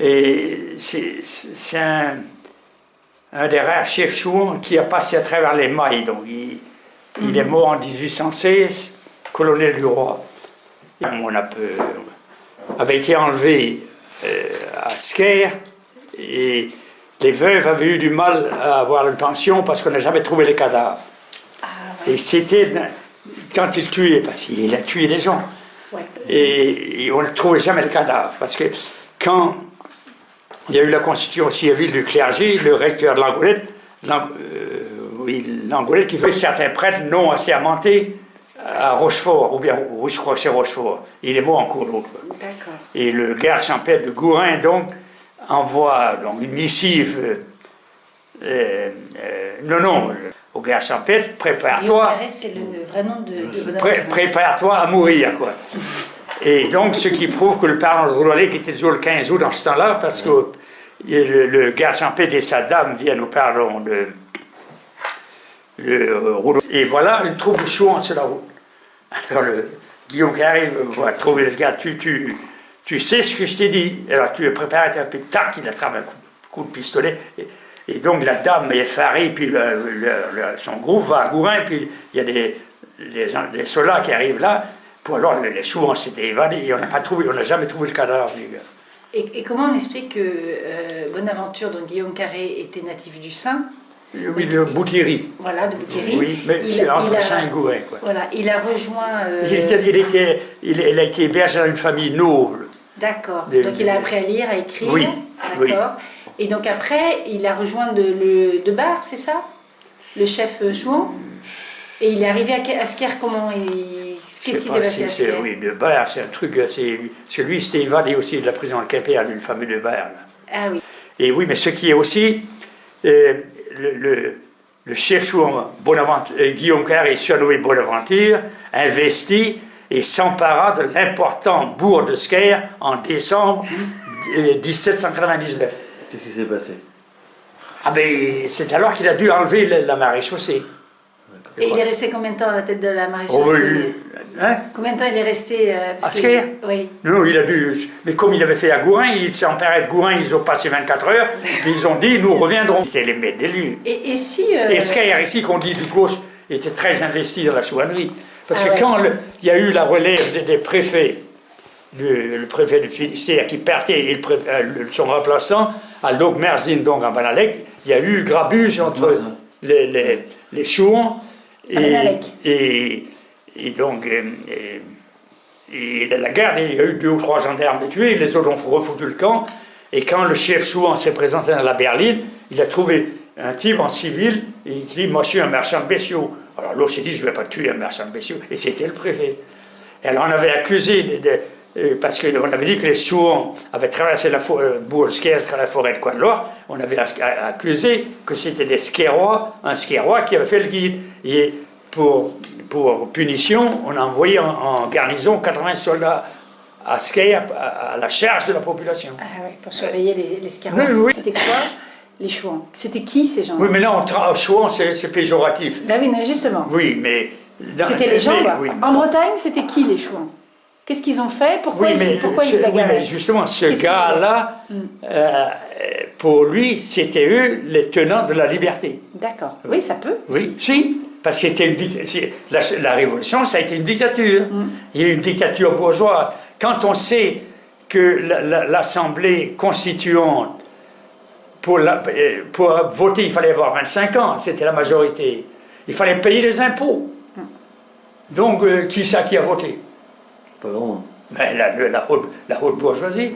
Et c'est un des rares chefs chouans qui a passé à travers les mailles. Donc il est mort en 1816, colonel du roi. On avait été enlevé à Scaire et les veuves avaient eu du mal à avoir une pension parce qu'on n'a jamais trouvé les cadavres. Ah, ouais. Et c'était quand il tuait, parce qu'il a tué des gens. Ouais. Et on ne trouvait jamais le cadavre. Parce que quand il y a eu la constitution civile du clergé, le recteur de Langolette qui fait certains prêtres non assermentés à Rochefort, ou bien oui, je crois que c'est Rochefort. Il est mort en cours d'eau. Et le garde champêtre de Gourin, donc, envoie donc, une missive au garde champêtre, prépare-toi. C'est le vrai nom de prépare-toi à mourir, quoi. Et donc, ce qui prouve que le pardon de Roulalé, qui était toujours le 15 août dans ce temps-là, parce que le garde champêtre et sa dame viennent au pardon de Roulalé. Et voilà une troupe de chouans sur la route. Alors, Guillaume Carré va trouver le gars, tu sais ce que je t'ai dit. Alors, tu es préparé, puis tac, il attrape un coup de pistolet. Et donc, la dame est effarée, puis son groupe va à Gourin, puis il y a des soldats qui arrivent là. Alors, les chouans s'étaient évadés, et on n'a jamais trouvé le cadavre, les gars. Et comment on explique que Bonaventure, donc Guillaume Carré, était natif du Saint? Oui, de Bouthiry. Voilà, de Bouthiry. Oui, mais c'est entre Saint et Gourin, quoi. Voilà, il a rejoint... Il a été hébergé dans une famille noble. D'accord, donc il a appris à lire, à écrire. Oui, d'accord. Oui. Et donc après, il a rejoint de Bar, c'est ça? Le chef chouan. Et il est arrivé à Scaire, comment? Qu'est-ce qu'il avait fait à Scaire? Oui, de Bar, c'est un truc assez... Parce que lui, s'était évadé aussi de la prison de Quimper, le fameux de Bar. Là. Ah oui. Et oui, mais ce qui est aussi... le chef chouan Guillaume Carré, surnommé Bonaventure, investit et s'empara de l'important bourg de Scaire en décembre 1799. Qu'est-ce qui s'est passé? Ah ben, c'est alors qu'il a dû enlever la maréchaussée. Et il est resté combien de temps à la tête de la maréchaussée? Combien de temps il est resté à Scaire? Oui. Non, il a dû... Mais comme il avait fait à Gourin, il s'est emparé de Gourin, ils ont passé 24 heures, puis ils ont dit, nous reviendrons. C'était les maîtres des lieux. Et si... Et Scaire, ici, qu'on dit du gauche, était très investi dans la chouannerie. Parce que quand il y a eu la relève des préfets, le préfet de Finistère qui partait, et son remplaçant, à Logmerzine, donc en Banalec, il y a eu grabuge entre les chouans et donc la guerre, il y a eu 2 ou 3 gendarmes tués, les autres ont refoutu le camp, et quand le chef chouan s'est présenté dans la berline, il a trouvé un type en civil, et il dit, moi je suis un marchand de bestiaux. Alors l'autre s'est dit, je ne vais pas tuer un marchand de bestiaux, et c'était le préfet. Et alors on avait accusé, parce qu'on avait dit que les chouans avaient traversé la forêt de Coin-de-l'Or, on avait accusé que c'était des Scairois, un Scairois qui avait fait le guide. Et pour punition, on a envoyé en garnison 80 soldats à Scaire, à la charge de la population. Ah oui, pour surveiller les Scairois. Oui. C'était quoi, les chouans? C'était qui, ces gens-là? Oui, mais là, chouan, c'est péjoratif. Ben oui, non, justement. Oui, mais... C'était les gens, oui. En Bretagne, c'était qui, les chouans? Qu'est-ce qu'ils ont fait? Pourquoi ils bagarraient? Oui, mais justement, ce gars-là, pour lui, c'était eux les tenants de la liberté. D'accord. Oui, ça peut. Oui, si. Parce que la Révolution, ça a été une dictature. Il y a eu une dictature bourgeoise. Quand on sait que l'Assemblée constituante, pour voter, il fallait avoir 25 ans, c'était la majorité. Il fallait payer les impôts. Donc, qui a voté? Pas grand. Ben, la haute bourgeoisie.